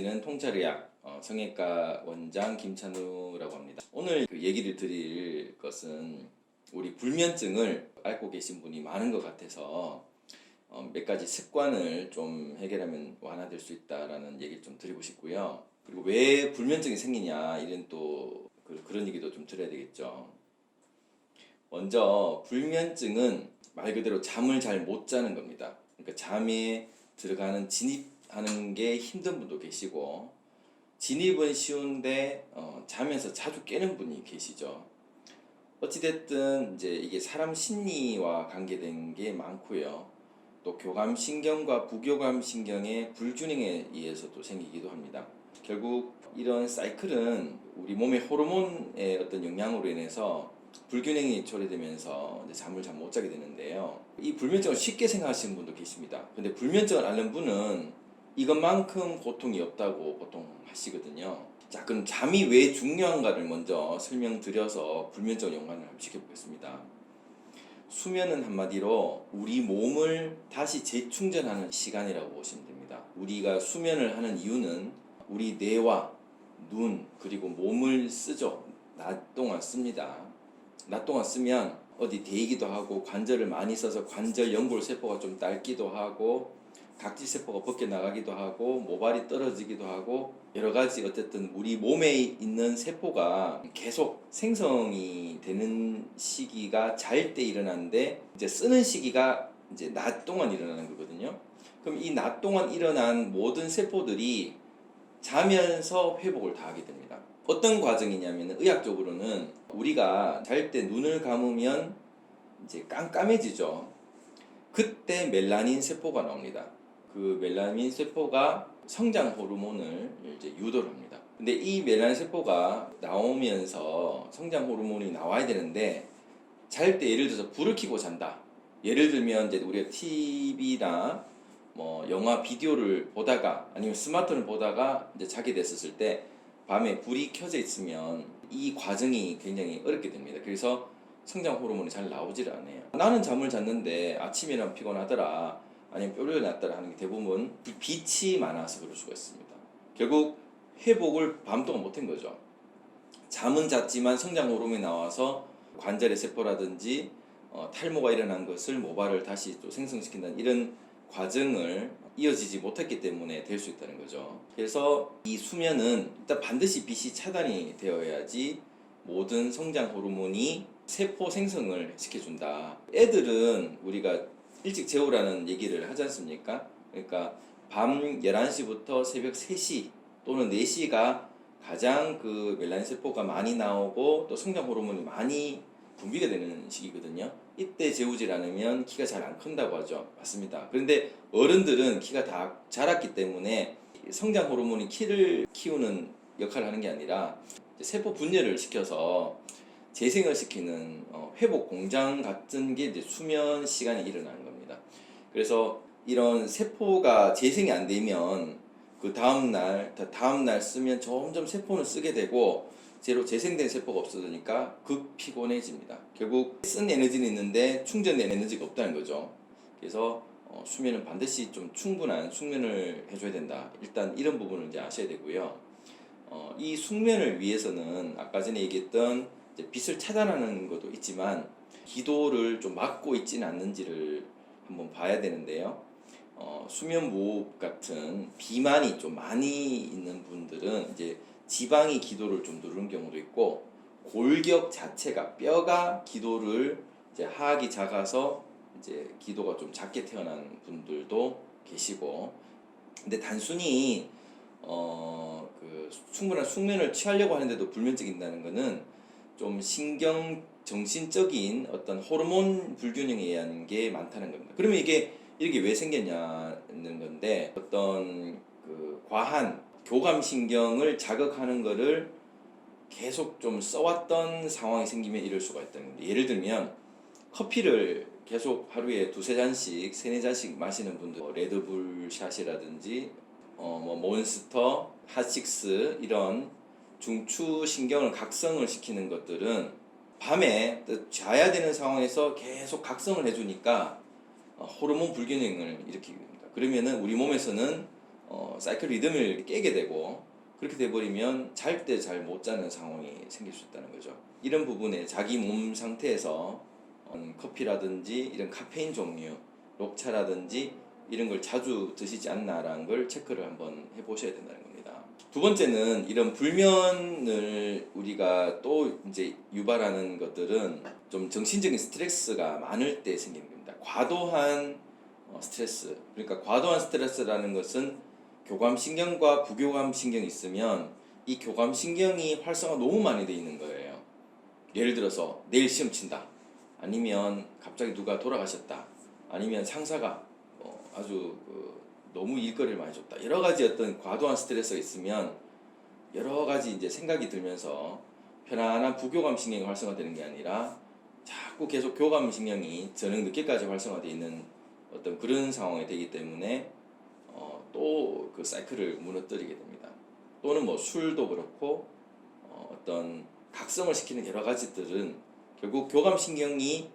저희는 통찰의학 성형외과 원장 김찬우라고 합니다. 오늘 그 얘기를 드릴 것은 우리 불면증을 앓고 계신 분이 많은 것 같아서 몇 가지 습관을 좀 해결하면 완화될 수 있다라는 얘기를 좀 드리고 싶고요. 그리고 왜 불면증이 생기냐 이런 또 그런 얘기도 좀 드려야 되겠죠. 먼저 불면증은 말 그대로 잠을 잘 못 자는 겁니다. 그러니까 잠에 들어가는 진입하는 게 힘든 분도 계시고 진입은 쉬운데 자면서 자주 깨는 분이 계시죠. 어찌됐든 이제 이게 사람 심리와 관계된 게 많고요. 또 교감신경과 부교감신경의 불균형에 의해서도 생기기도 합니다. 결국 이런 사이클은 우리 몸의 호르몬의 어떤 영향으로 인해서 불균형이 초래되면서 이제 잠을 잘 못 자게 되는데요. 이 불면증을 쉽게 생각하시는 분도 계십니다. 근데 불면증을 앓는 분은 이것만큼 고통이 없다고 보통 하시거든요. 자, 그럼 잠이 왜 중요한가를 먼저 설명드려서 불면증 연관을 한번 시켜보겠습니다. 수면은 한마디로 우리 몸을 다시 재충전하는 시간이라고 보시면 됩니다. 우리가 수면을 하는 이유는 우리 뇌와 눈 그리고 몸을 쓰죠. 낮 동안 씁니다. 낮 동안 쓰면 어디 데이기도 하고 관절을 많이 써서 관절 연골 세포가 좀 닳기도 하고 각질 세포가 벗겨나가기도 하고 모발이 떨어지기도 하고 여러 가지 어쨌든 우리 몸에 있는 세포가 계속 생성이 되는 시기가 잘 때 일어나는데 이제 쓰는 시기가 이제 낮 동안 일어나는 거거든요. 그럼 이 낮 동안 일어난 모든 세포들이 자면서 회복을 다 하게 됩니다. 어떤 과정이냐면 의학적으로는 우리가 잘 때 눈을 감으면 이제 깜깜해지죠. 그때 멜라닌 세포가 나옵니다. 그 멜라닌 세포가 성장 호르몬을 이제 유도를 합니다. 근데 이 멜라닌 세포가 나오면서 성장 호르몬이 나와야 되는데 잘 때 예를 들어서 불을 켜고 잔다. 예를 들면 이제 우리가 TV나 뭐 영화 비디오를 보다가 아니면 스마트폰을 보다가 이제 자게 됐었을 때 밤에 불이 켜져 있으면 이 과정이 굉장히 어렵게 됩니다. 그래서 성장 호르몬이 잘 나오질 않아요. 나는 잠을 잤는데 아침에는 피곤하더라 아니면 뾰루가 났더라 하는 게 대부분 빛이 많아서 그럴 수가 있습니다. 결국 회복을 밤동안 못한 거죠. 잠은 잤지만 성장 호르몬이 나와서 관절의 세포라든지 탈모가 일어난 것을 모발을 다시 또 생성시킨다는 이런 과정을 이어지지 못했기 때문에 될 수 있다는 거죠. 그래서 이 수면은 일단 반드시 빛이 차단이 되어야지 모든 성장 호르몬이 세포 생성을 시켜준다. 애들은 우리가 일찍 재우라는 얘기를 하지 않습니까? 그러니까 밤 11시부터 새벽 3시 또는 4시가 가장 그 멜라닌 세포가 많이 나오고 또 성장 호르몬이 많이 분비가 되는 시기거든요. 이때 재우질 않으면 키가 잘 안 큰다고 하죠. 맞습니다. 그런데 어른들은 키가 다 자랐기 때문에 성장 호르몬이 키를 키우는 역할을 하는 게 아니라 세포 분열을 시켜서 재생을 시키는 회복 공장 같은 게 이제 수면 시간에 일어나는 겁니다. 그래서 이런 세포가 재생이 안 되면 그 다음날 쓰면 점점 세포는 쓰게 되고 제로 재생된 세포가 없어지니까 극 피곤해집니다. 결국 쓴 에너지는 있는데 충전된 에너지가 없다는 거죠. 그래서 수면은 반드시 좀 충분한 숙면을 해줘야 된다. 일단 이런 부분을 이제 아셔야 되고요. 이 숙면을 위해서는 아까 전에 얘기했던 이제 빛을 차단하는 것도 있지만 기도를 좀 막고 있지는 않는지를 한번 봐야 되는데요. 수면 무호흡 같은 비만이 좀 많이 있는 분들은 이제 지방이 기도를 좀 누르는 경우도 있고 골격 자체가 뼈가 기도를 이제 하악이 작아서 이제 기도가 좀 작게 태어난 분들도 계시고 근데 단순히 그 충분한 숙면을 취하려고 하는데도 불면증이 있다는 거는 좀 정신적인 어떤 호르몬 불균형에 의한 게 많다는 겁니다. 그러면 이게 이렇게 왜 생겼냐는 건데 어떤 그 과한 교감신경을 자극하는 거를 계속 좀 써왔던 상황이 생기면 이럴 수가 있다는 겁니다. 예를 들면 커피를 계속 하루에 두세 잔씩 세네 잔씩 마시는 분들 레드불 샷이라든지 뭐 몬스터, 핫식스 이런 중추신경을 각성을 시키는 것들은 밤에 자야 되는 상황에서 계속 각성을 해주니까 호르몬 불균형을 일으키게 됩니다. 그러면은 우리 몸에서는 사이클 리듬을 깨게 되고, 그렇게 돼버리면 잘 때 잘 못 자는 상황이 생길 수 있다는 거죠. 이런 부분에 자기 몸 상태에서 커피라든지 이런 카페인 종류, 녹차라든지 이런 걸 자주 드시지 않나라는 걸 체크를 한번 해보셔야 된다는 겁니다. 두 번째는 이런 불면을 우리가 또 이제 유발하는 것들은 좀 정신적인 스트레스가 많을 때 생기는 겁니다. 과도한 스트레스. 그러니까 과도한 스트레스라는 것은 교감신경과 부교감신경이 있으면 이 교감신경이 활성화 너무 많이 돼 있는 거예요. 예를 들어서 내일 시험 친다. 아니면 갑자기 누가 돌아가셨다. 아니면 상사가 아주 너무 일거리를 많이 줬다. 여러 가지 어떤 과도한 스트레스가 있으면 여러 가지 이제 생각이 들면서 편안한 부교감신경이 활성화되는 게 아니라 자꾸 계속 교감신경이 저녁 늦게까지 활성화되어 있는 어떤 그런 상황이 되기 때문에 또 그 사이클을 무너뜨리게 됩니다. 또는 뭐 술도 그렇고 어떤 각성을 시키는 여러 가지들은 결국 교감신경이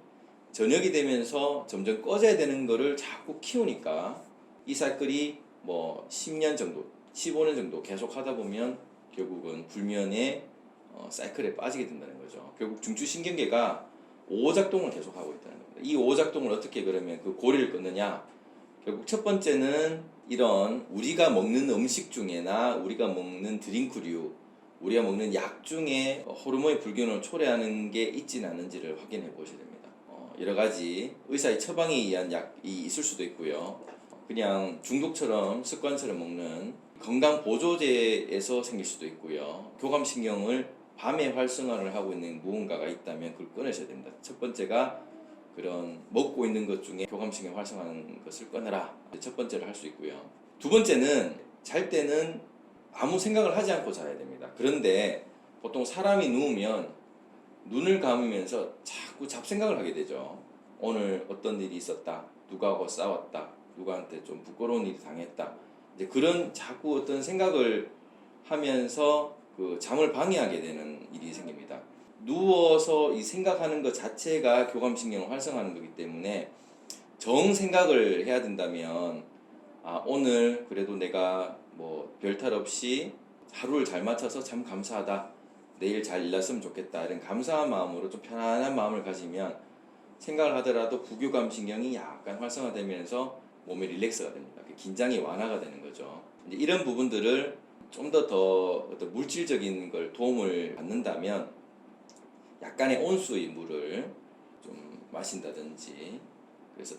저녁이 되면서 점점 꺼져야 되는 거를 자꾸 키우니까 이 사이클이 뭐 10년 정도, 15년 정도 계속 하다 보면 결국은 불면의 사이클에 빠지게 된다는 거죠. 결국 중추신경계가 오작동을 계속하고 있다는 겁니다. 이 오작동을 어떻게 그러면 그 고리를 끊느냐? 결국 첫 번째는 이런 우리가 먹는 음식 중에나 우리가 먹는 드링크류, 우리가 먹는 약 중에 호르몬의 불균형을 초래하는 게 있지는 않은지를 확인해 보셔야 됩니다. 여러 가지 의사의 처방에 의한 약이 있을 수도 있고요. 그냥 중독처럼 습관처럼 먹는 건강 보조제에서 생길 수도 있고요. 교감신경을 밤에 활성화를 하고 있는 무언가가 있다면 그걸 끊으셔야 됩니다. 첫 번째가 그런 먹고 있는 것 중에 교감신경 활성화하는 것을 끊어라. 첫 번째로 할 수 있고요. 두 번째는 잘 때는 아무 생각을 하지 않고 자야 됩니다. 그런데 보통 사람이 누우면 눈을 감으면서 자꾸 잡생각을 하게 되죠. 오늘 어떤 일이 있었다. 누구하고 싸웠다. 누구한테 좀 부끄러운 일이 당했다. 이제 그런 자꾸 어떤 생각을 하면서 그 잠을 방해하게 되는 일이 생깁니다. 누워서 이 생각하는 것 자체가 교감신경을 활성화하는 거기 때문에 정 생각을 해야 된다면 오늘 그래도 내가 뭐 별탈 없이 하루를 잘 맞춰서 참 감사하다. 내일 잘 일났으면 좋겠다. 이런 감사한 마음으로 좀 편안한 마음을 가지면 생각을 하더라도 부교감신경이 약간 활성화되면서 몸이 릴렉스가 됩니다. 긴장이 완화가 되는 거죠. 이제 이런 부분들을 좀 더 어떤 물질적인 걸 도움을 받는다면 약간의 온수의 물을 좀 마신다든지, 그래서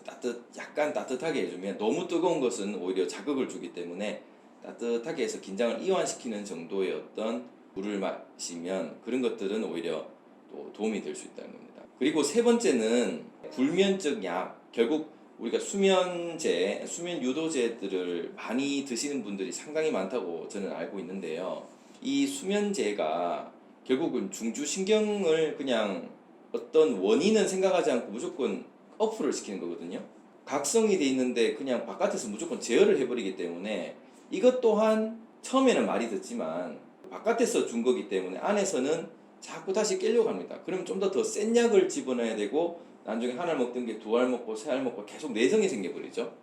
약간 따뜻하게 해주면 너무 뜨거운 것은 오히려 자극을 주기 때문에 따뜻하게 해서 긴장을 이완시키는 정도의 어떤 물을 마시면 그런 것들은 오히려 또 도움이 될 수 있다는 겁니다. 그리고 세 번째는 불면증 약, 결국 우리가 수면제, 수면 유도제들을 많이 드시는 분들이 상당히 많다고 저는 알고 있는데요. 이 수면제가 결국은 중추신경을 그냥 어떤 원인은 생각하지 않고 무조건 어프를 시키는 거거든요. 각성이 돼 있는데 그냥 바깥에서 무조건 제어를 해버리기 때문에 이것 또한 처음에는 말이 듣지만 바깥에서 준 거기 때문에 안에서는 자꾸 다시 깨려고 합니다. 그러면 좀 더 센 약을 집어넣어야 되고 나중에 한 알 먹던 게 두 알 먹고 세 알 먹고 계속 내성이 생겨버리죠.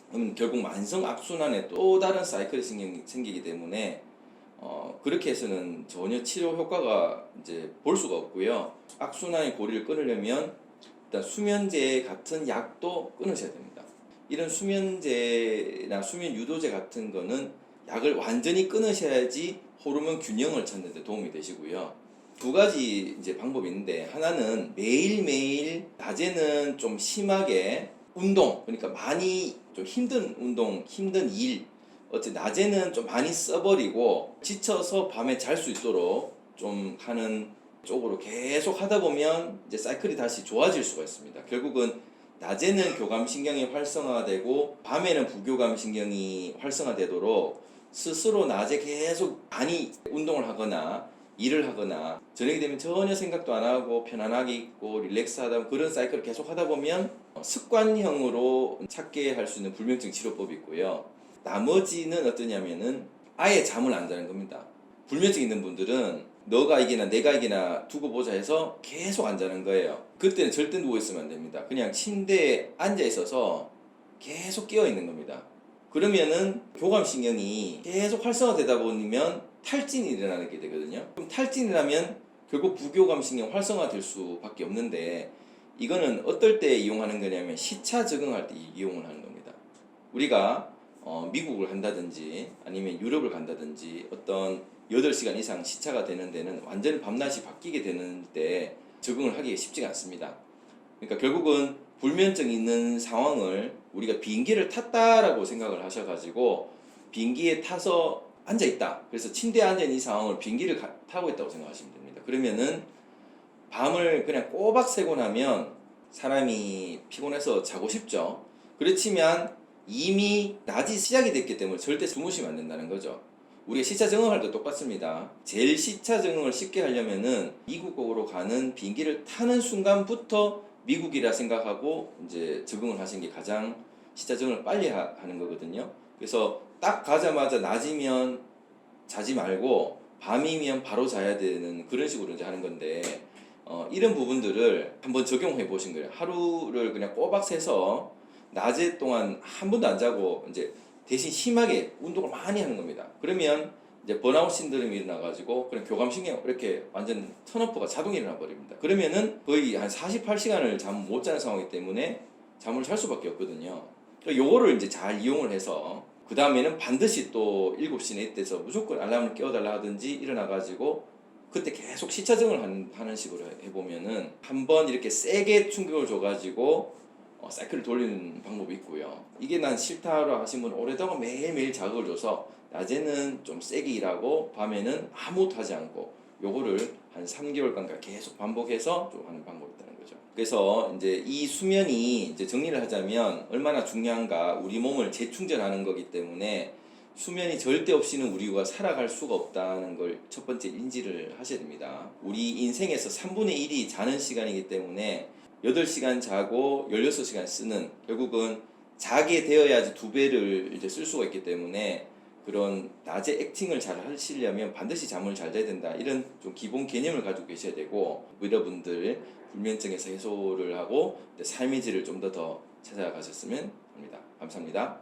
그러면 결국 만성 악순환에 또 다른 사이클이 생기기 때문에 그렇게 해서는 전혀 치료 효과가 이제 볼 수가 없고요. 악순환의 고리를 끊으려면 일단 수면제 같은 약도 끊으셔야 됩니다. 이런 수면제나 수면 유도제 같은 거는 약을 완전히 끊으셔야지 호르몬 균형을 찾는 데 도움이 되시고요. 두 가지 이제 방법이 있는데, 하나는 매일매일 낮에는 좀 심하게 운동, 그러니까 많이 좀 힘든 운동, 힘든 일, 낮에는 좀 많이 써버리고 지쳐서 밤에 잘 수 있도록 좀 하는 쪽으로 계속 하다 보면 이제 사이클이 다시 좋아질 수가 있습니다. 결국은 낮에는 교감신경이 활성화되고 밤에는 부교감신경이 활성화되도록 스스로 낮에 계속 많이 운동을 하거나 일을 하거나 저녁이 되면 전혀 생각도 안 하고 편안하게 있고 릴렉스하다, 그런 사이클을 계속 하다 보면 습관형으로 찾게 할 수 있는 불면증 치료법이 있고요. 나머지는 어떠냐면은 아예 잠을 안 자는 겁니다. 불면증 있는 분들은 너가 이기나 내가 이기나 두고 보자 해서 계속 안 자는 거예요. 그때는 절대 누워 있으면 안 됩니다. 그냥 침대에 앉아 있어서 계속 깨어 있는 겁니다. 그러면은 교감신경이 계속 활성화되다 보면 탈진이 일어나게 되거든요. 그럼 탈진이라면 결국 부교감신경 활성화될 수밖에 없는데, 이거는 어떨 때 이용하는 거냐면 시차 적응할 때 이용을 하는 겁니다. 우리가 미국을 간다든지 아니면 유럽을 간다든지 어떤 8시간 이상 시차가 되는 데는 완전히 밤낮이 바뀌게 되는 때 적응을 하기가 쉽지가 않습니다. 그러니까 결국은 불면증이 있는 상황을 우리가 비행기를 탔다라고 생각을 하셔가지고 비행기에 타서 앉아있다, 그래서 침대에 앉아있는 이 상황을 비행기를 타고 있다고 생각하시면 됩니다. 그러면은 밤을 그냥 꼬박 새고 나면 사람이 피곤해서 자고 싶죠. 그렇지만 이미 낮이 시작이 됐기 때문에 절대 주무시면 안 된다는 거죠. 우리가 시차 적응할 때 똑같습니다. 제일 시차 적응을 쉽게 하려면은 미국으로 가는 비행기를 타는 순간부터 미국이라 생각하고 이제 적응을 하시는 게 가장 시차 적응을 빨리 하는 거거든요. 그래서 딱 가자마자 낮이면 자지 말고 밤이면 바로 자야 되는 그런 식으로 이제 하는 건데, 이런 부분들을 한번 적용해 보신 거예요. 하루를 그냥 꼬박 새서 낮에 동안 한 번도 안 자고 이제 대신 심하게 운동을 많이 하는 겁니다. 그러면 이제 번아웃 신드롬이 일어나가지고 그냥 교감신경 이렇게 완전 턴오프가 자동이 일어나 버립니다. 그러면은 거의 한 48시간을 잠 못 자는 상황이기 때문에 잠을 잘 수밖에 없거든요. 요거를 이제 잘 이용을 해서 그 다음에는 반드시 또 7시에 이때서 무조건 알람을 깨워달라 하든지 일어나가지고 그때 계속 시차적응을 하는 식으로 해보면은 한번 이렇게 세게 충격을 줘가지고 사이클을 돌리는 방법이 있고요. 이게 난 싫다로 하신 분은 오랫동안 매일매일 자극을 줘서 낮에는 좀 세게 일하고 밤에는 아무것도 하지 않고 요거를 한 3개월간 계속 반복해서 좀 하는 방법이 있다는 거죠. 그래서 이제 이 수면이 이제 정리를 하자면 얼마나 중요한가, 우리 몸을 재충전하는 거기 때문에 수면이 절대 없이는 우리가 살아갈 수가 없다는 걸 첫 번째 인지를 하셔야 됩니다. 우리 인생에서 3분의 1이 자는 시간이기 때문에 8시간 자고 16시간 쓰는, 결국은 자게 되어야지 2배를 이제 쓸 수가 있기 때문에 그런 낮에 액팅을 잘 하시려면 반드시 잠을 잘 자야 된다, 이런 좀 기본 개념을 가지고 계셔야 되고, 여러분들 불면증에서 해소를 하고 삶의 질을 좀 더 찾아가셨으면 합니다. 감사합니다.